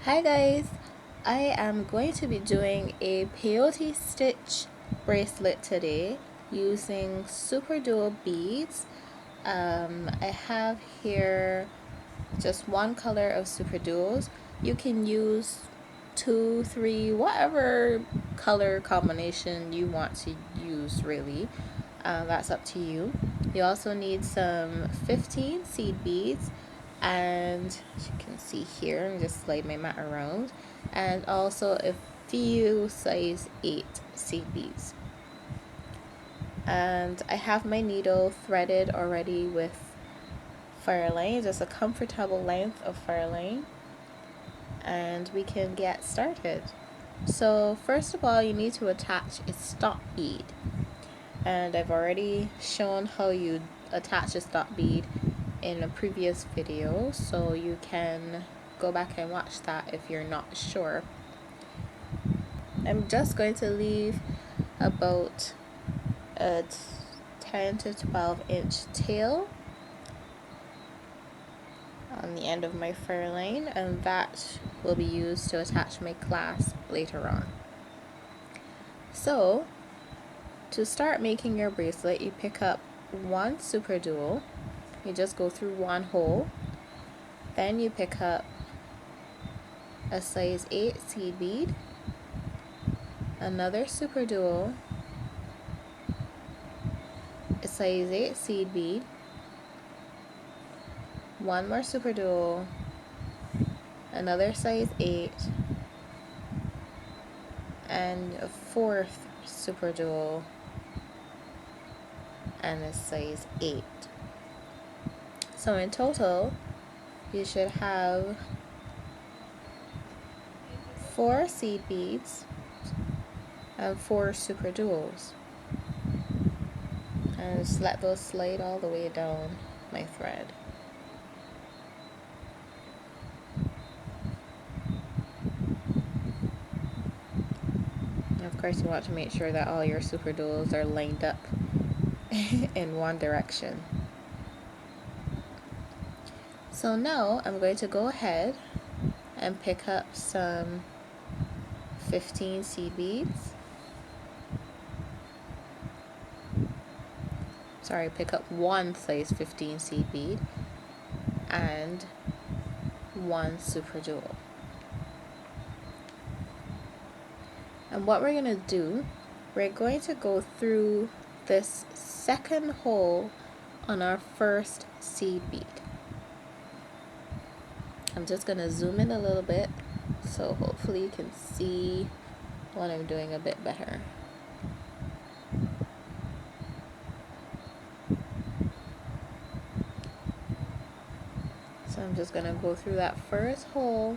Hi guys, I am going to be doing a peyote stitch bracelet today using Superduo beads. I have here just one color of Superduos. You can use 2, 3, whatever color combination you want to use really. That's up to you. You also need some 15 seed beads, and as you can see here, I'm just slide my mat around, and also a few size 8 seed beads. And I have my needle threaded already with Fireline, just a comfortable length of Fireline, and we can get started. So first of all, you need to attach a stop bead, and I've already shown how you attach a stop bead in a previous video, so you can go back and watch that if you're not sure. I'm just going to leave about a 10 to 12 inch tail on the end of my Fireline, and that will be used to attach my clasp later on. So to start making your bracelet, you pick up one Superduo, you just go through one hole, then you pick up a size 8 seed bead, another Superduo, a size 8 seed bead, one more Superduo, another size 8, and a fourth Superduo, and a size 8. So in total, you should have 4 seed beads and 4 Superduos. And just let those slide all the way down my thread. And of course, you want to make sure that all your Superduos are lined up in one direction. So now I'm going to go ahead and pick up some 15 seed beads. Sorry, pick up one size 15 seed bead and one Superduo. And what we're going to do, we're going to go through this second hole on our first seed bead. I'm just going to zoom in a little bit so hopefully you can see what I'm doing a bit better. So I'm just going to go through that first hole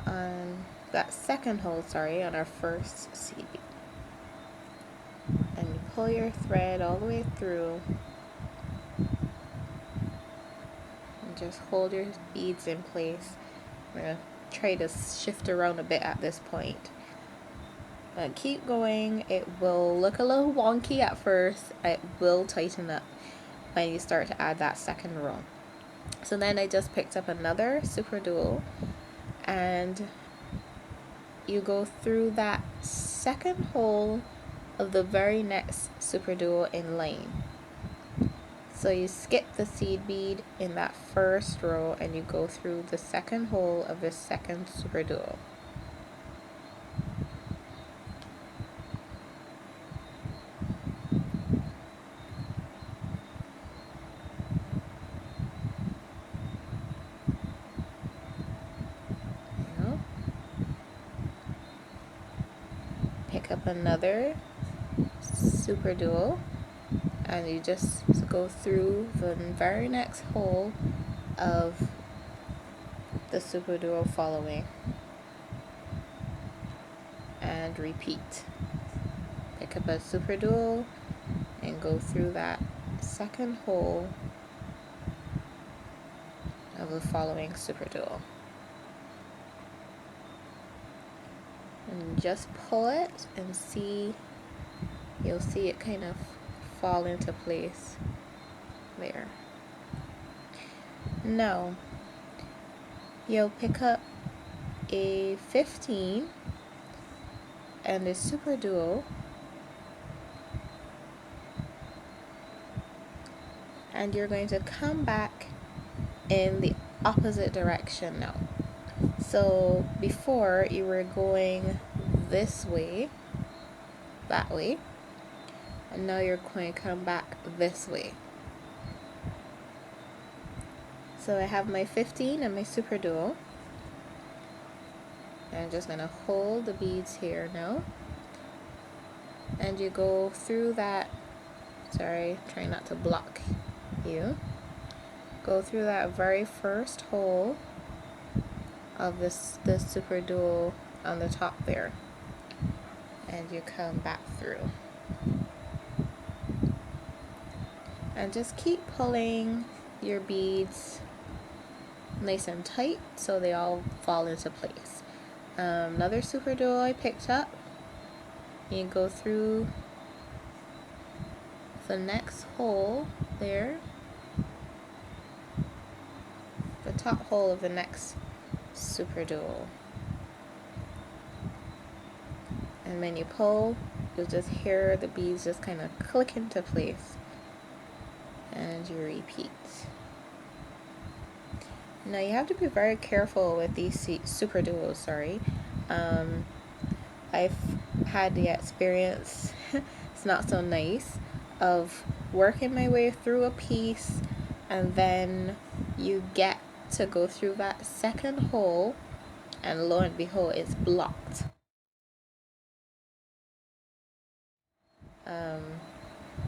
on that second hole, sorry, on our first seed bead. And you pull your thread all the way through and just hold your beads in place. I'm going to try to shift around a bit at this point. But keep going. It will look a little wonky at first. It will tighten up when you start to add that second row. So then I just picked up another Superduo, and you go through that second hole of the very next Superduo in line. So you skip the seed bead in that first row and you go through the second hole of the second Superduo. Pick up another Superduo and you just go through the very next hole of the Superduo following and repeat. Pick up a Superduo and go through that second hole of the following Superduo. And just pull it and see, you'll see it kind of fall into place there. Now you'll pick up a 15 and a Superduo, and you're going to come back in the opposite direction now. So before you were going this way, that way, and now you're going to come back this way. So I have my 15 and my Superduo. I'm just going to hold the beads here now, and you go through that, sorry, try not to block you, go through that very first hole of this Superduo on the top there, and you come back through, and just keep pulling your beads nice and tight so they all fall into place. Another Superduo I picked up, you go through the next hole there, the top hole of the next Superduo, and when you pull, you'll just hear the beads just kind of click into place, and you repeat. Now you have to be very careful with these Superduos, sorry. I've had the experience, it's not so nice, of working my way through a piece, and then you get to go through that second hole, and lo and behold, it's blocked.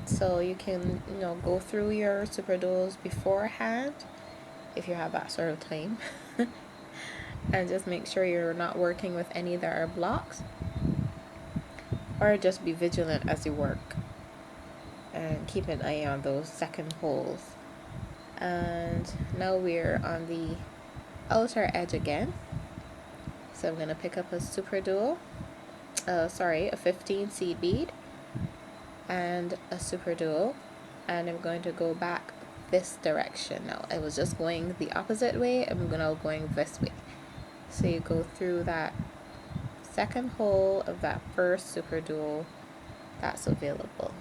So you can, go through your Superduos beforehand if you have that sort of time. And just make sure you're not working with any that are blocked, or just be vigilant as you work and keep an eye on those second holes. And now we're on the outer edge again, so I'm going to pick up a Superduo, a 15 seed bead and a Superduo, and I'm going to go back this direction. Now I was just going the opposite way, I'm now going this way. So you go through that second hole of that first Superduo that's available.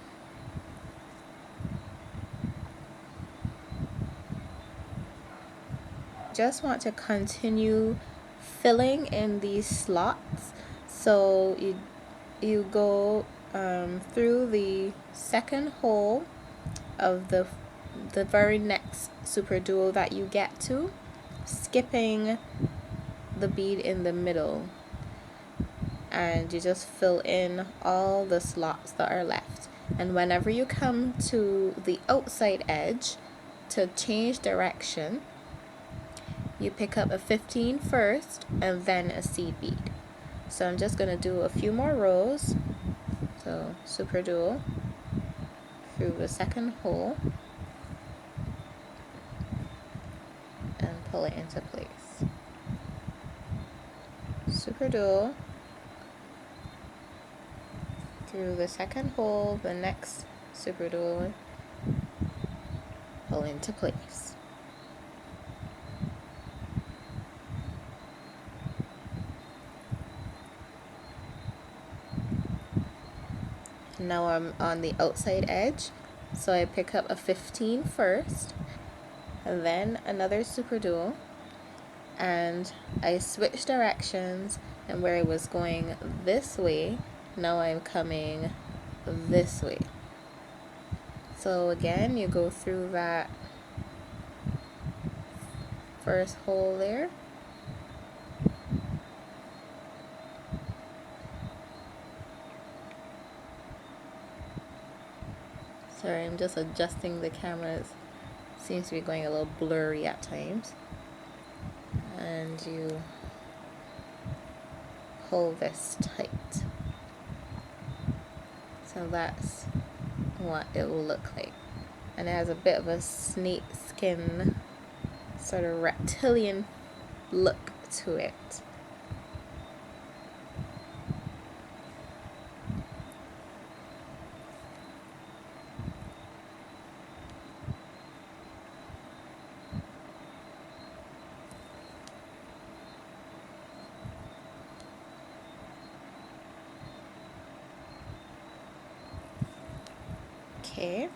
Just want to continue filling in these slots, so you go through the second hole of the very next Superduo that you get to, skipping the bead in the middle, and you just fill in all the slots that are left. And whenever you come to the outside edge to change direction, you pick up a 15 first and then a seed bead. So I'm just going to do a few more rows. So Superduo through the second hole and pull it into place. Superduo through the second hole, the next Superduo, pull into place. Now I'm on the outside edge, so I pick up a 15 first, and then another Superduo, and I switch directions, and where I was going this way, now I'm coming this way. So again, you go through that first hole there, sorry, I'm just adjusting the cameras, seems to be going a little blurry at times, and you pull this tight. So that's what it will look like, and it has a bit of a snake skin, sort of reptilian look to it. Okay,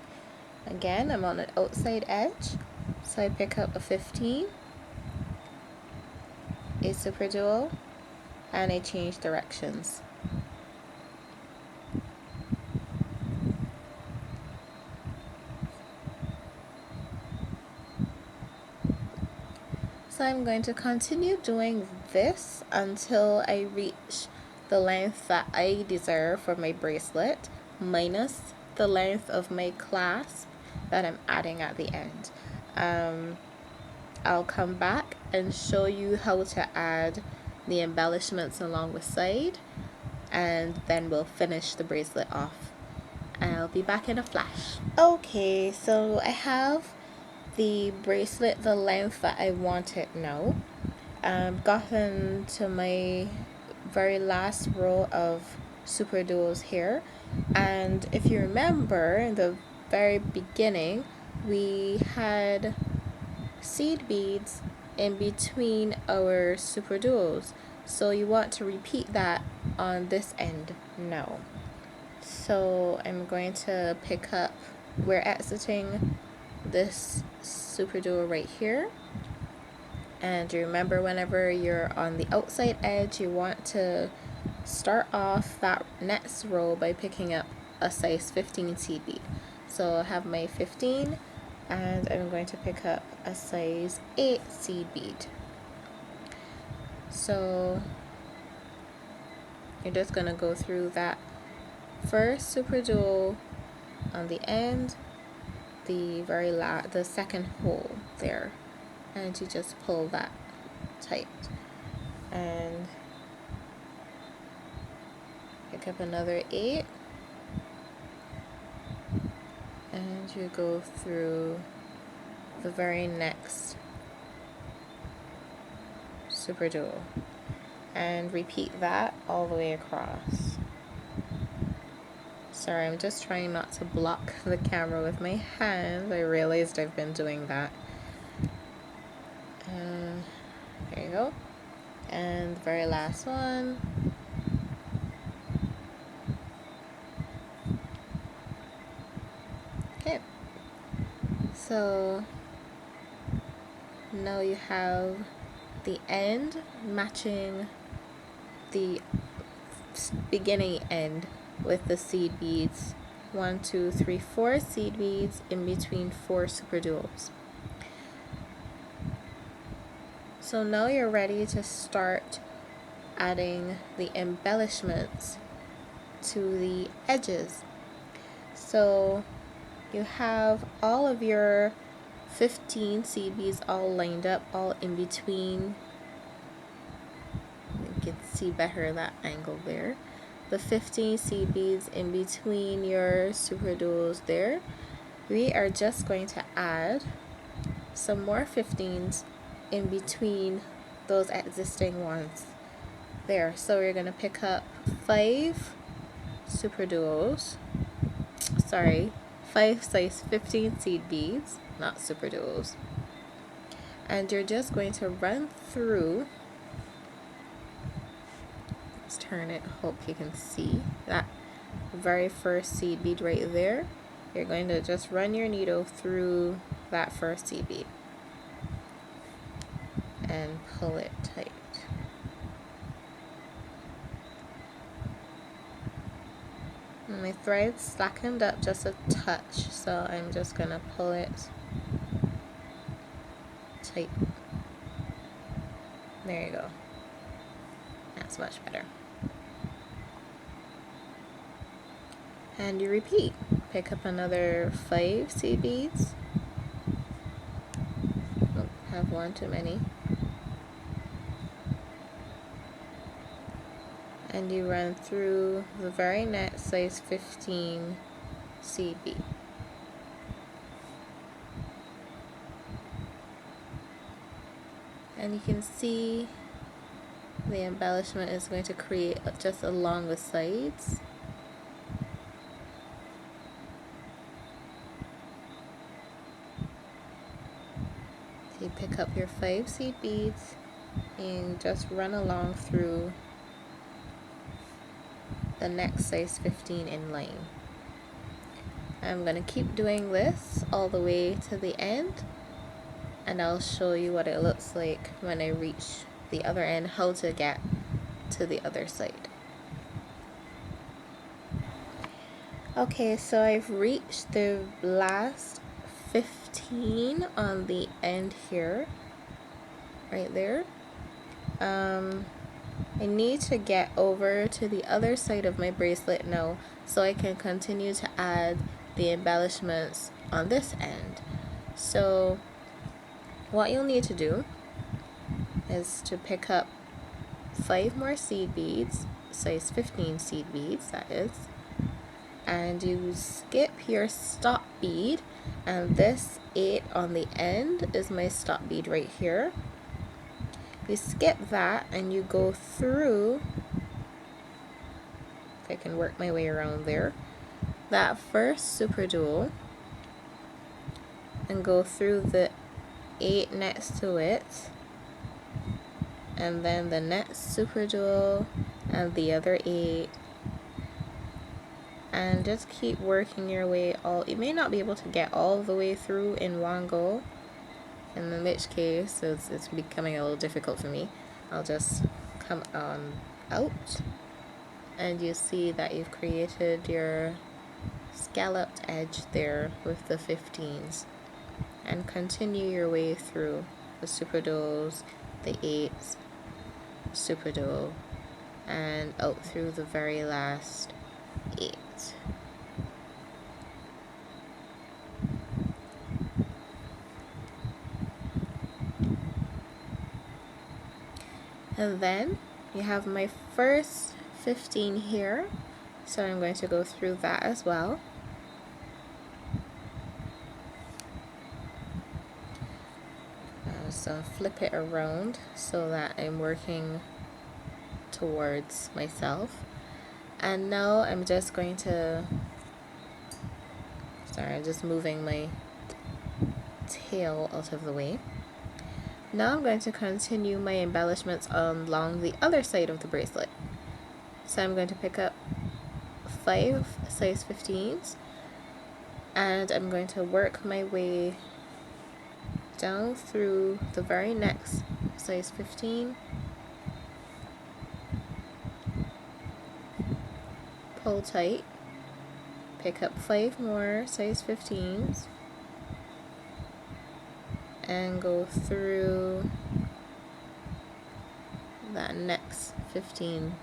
again, I'm on the outside edge, so I pick up a 15, a Superduo, and I change directions. So I'm going to continue doing this until I reach the length that I desire for my bracelet, minus the length of my clasp that I'm adding at the end. I'll come back and show you how to add the embellishments along the side, and then we'll finish the bracelet off. I'll be back in a flash. Okay, so I have the bracelet the length that I want it now. I've gotten to my very last row of Superduos here, and if you remember in the very beginning we had seed beads in between our Superduos, so you want to repeat that on this end now. So I'm going to pick up, we're exiting this Superduo right here, and remember, whenever you're on the outside edge, you want to start off that next row by picking up a size 15 seed bead. So I have my 15, and I'm going to pick up a size 8 seed bead. So you're just going to go through that first Superduo on the end, the second hole there, and you just pull that tight and pick up another 8, and you go through the very next Superduo and repeat that all the way across. Sorry, I'm just trying not to block the camera with my hands. I realized I've been doing that. There you go. And the very last one. Okay. So now you have the end matching the beginning end with the seed beads. 1, 2, 3, 4 seed beads in between 4 Superduos. So now you're ready to start adding the embellishments to the edges. So you have all of your 15 seed beads all lined up, all in between. You can see better that angle there. The 15 seed beads in between your Superduos there. We are just going to add some more 15s in between those existing ones there. So we're going to pick up 5 Superduos, 5 size 15 seed beads, not Superduos, and you're just going to run through. Let's turn it, hope you can see that very first seed bead right there. You're going to just run your needle through that first seed bead and pull it tight. My thread slackened up just a touch, so I'm just gonna pull it tight. There you go. That's much better. And you repeat. Pick up another 5 seed beads. Oh, have one too many. And you run through the very next size 15 seed bead. And you can see the embellishment is going to create just along the sides. So you pick up your 5 seed beads and just run along through the next size 15 in line. I'm going to keep doing this all the way to the end, and I'll show you what it looks like when I reach the other end, how to get to the other side. Okay, so I've reached the last 15 on the end here, right there. I need to get over to the other side of my bracelet now so I can continue to add the embellishments on this end. So what you'll need to do is to pick up 5 more seed beads, size 15 seed beads that is, and you skip your stop bead, and this 8 on the end is my stop bead right here. You skip that and you go through, if I can work my way around there, that first Superduo and go through the 8 next to it, and then the next Superduo and the other 8, and just keep working your way all. You may not be able to get all the way through in one go, in which case it's becoming a little difficult for me. I'll just come on out, and you see that you've created your scalloped edge there with the 15s, and continue your way through the Superduos, the 8s, Superduo, and out through the very last 8. And then you have my first 15 here, so I'm going to go through that as well. So flip it around so that I'm working towards myself. And now I'm just going to, I'm just moving my tail out of the way. Now I'm going to continue my embellishments along the other side of the bracelet. So I'm going to pick up 5 size 15s, and I'm going to work my way down through the very next size 15, pull tight, pick up 5 more size 15s, and go through that next 15.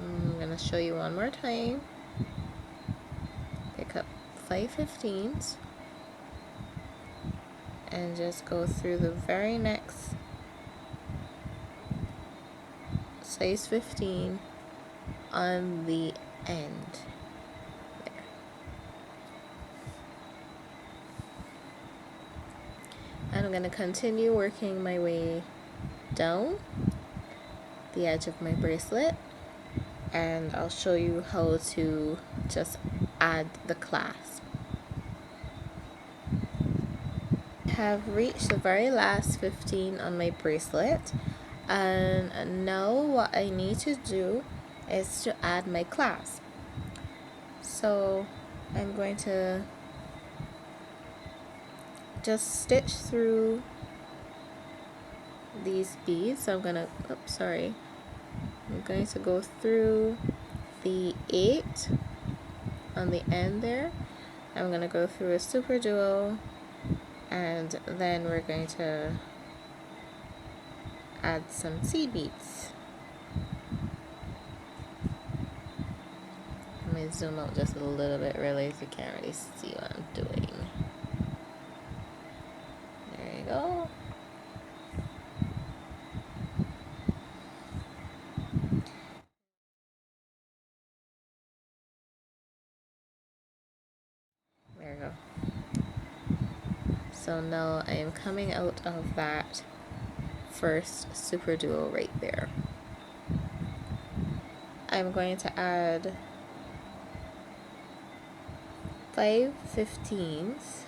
I'm going to show you one more time. Pick up 5 15s and just go through the very next size 15 on the end. And I'm going to continue working my way down the edge of my bracelet, and I'll show you how to just add the clasp. I have reached the very last 15 on my bracelet, and now what I need to do is to add my clasp. So I'm going to just stitch through these beads. So I'm gonna, I'm going to go through the 8 on the end there. I'm gonna go through a Superduo, and then we're going to add some seed beads. Let me zoom out just a little bit, really, if you can't really see what I'm doing. There you go. There you go. So now I am coming out of that first Superduo right there. I'm going to add 5 15s,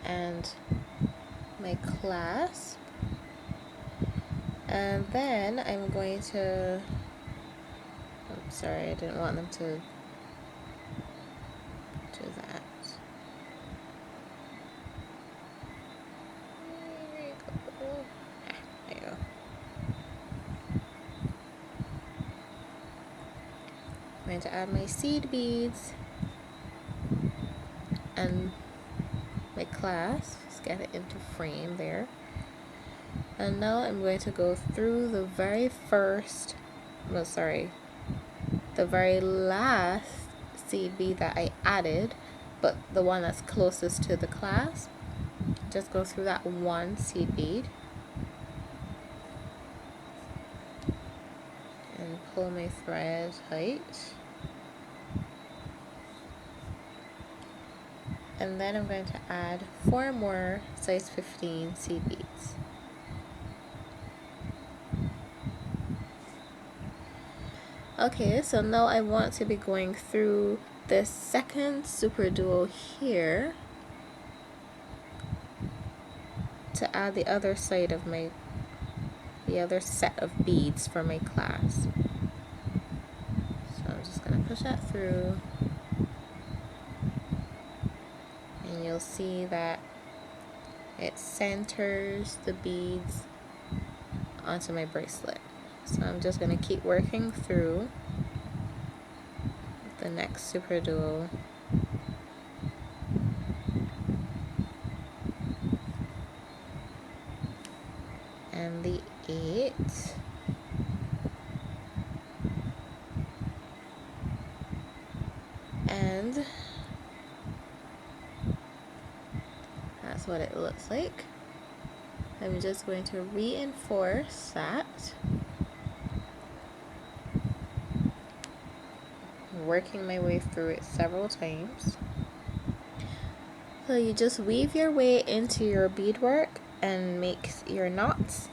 and my clasp, and then I'm going to, I'm sorry, I didn't want them to do that. There you go. There you go. I'm going to add my seed beads and my clasp. Just get it into frame there. And now I'm going to go through the very first, no, sorry, the very last seed bead that I added, but the one that's closest to the clasp. Just go through that one seed bead and pull my thread tight. And then I'm going to add 4 more size 15 seed beads. Okay, so now I want to be going through this second Superduo here to add the other side of the other set of beads for my clasp. So I'm just going to push that through, and you'll see that it centers the beads onto my bracelet. So I'm just going to keep working through the next Superduo. And the 8. And that's what it looks like. I'm just going to reinforce that. Working my way through it several times. So you just weave your way into your beadwork and make your knots.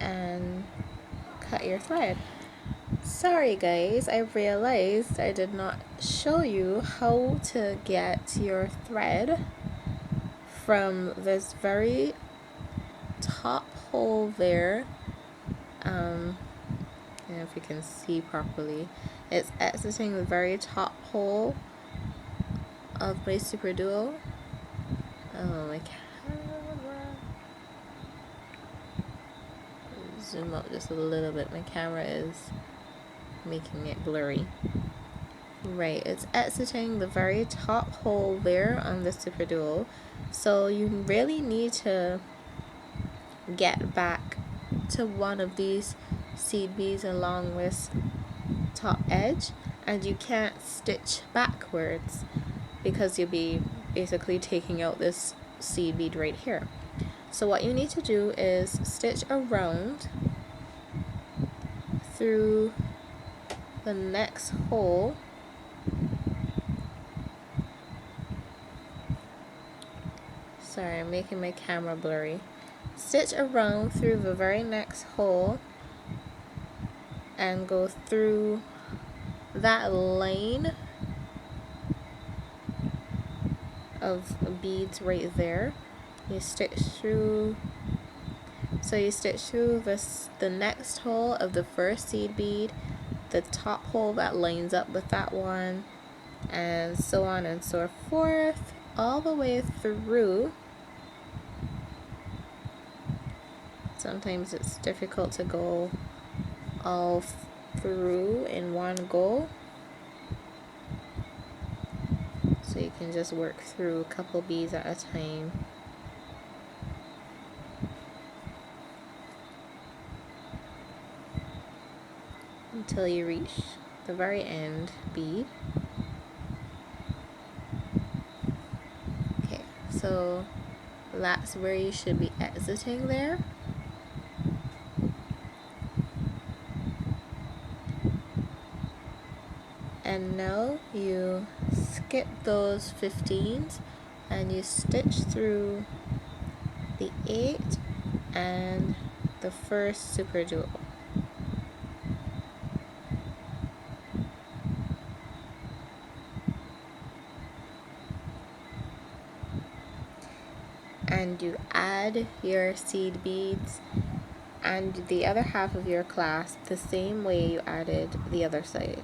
And cut your thread. Sorry guys, I realized I did not show you how to get your thread from this very top hole there. I don't know if you can see properly. It's exiting the very top hole of my Superduo. Oh, my camera. Zoom up just a little bit. My camera is making it blurry. Right, it's exiting the very top hole there on the Superduo. So you really need to get back to one of these seed beads along this top edge, and you can't stitch backwards because you'll be basically taking out this seed bead right here. So what you need to do is stitch around through the next hole. Sorry, I'm making my camera blurry. Stitch around through the very next hole and go through that line of beads right there. You stitch through, so you stitch through the next hole of the first seed bead, the top hole that lines up with that one, and so on and so forth, all the way through. Sometimes it's difficult to go all through in one go, so you can just work through a couple beads at a time. Until you reach the very end bead. Okay, so that's where you should be exiting there. And now you skip those 15s and you stitch through the 8 and the first Superduo. and you add your seed beads and the other half of your clasp the same way you added the other side.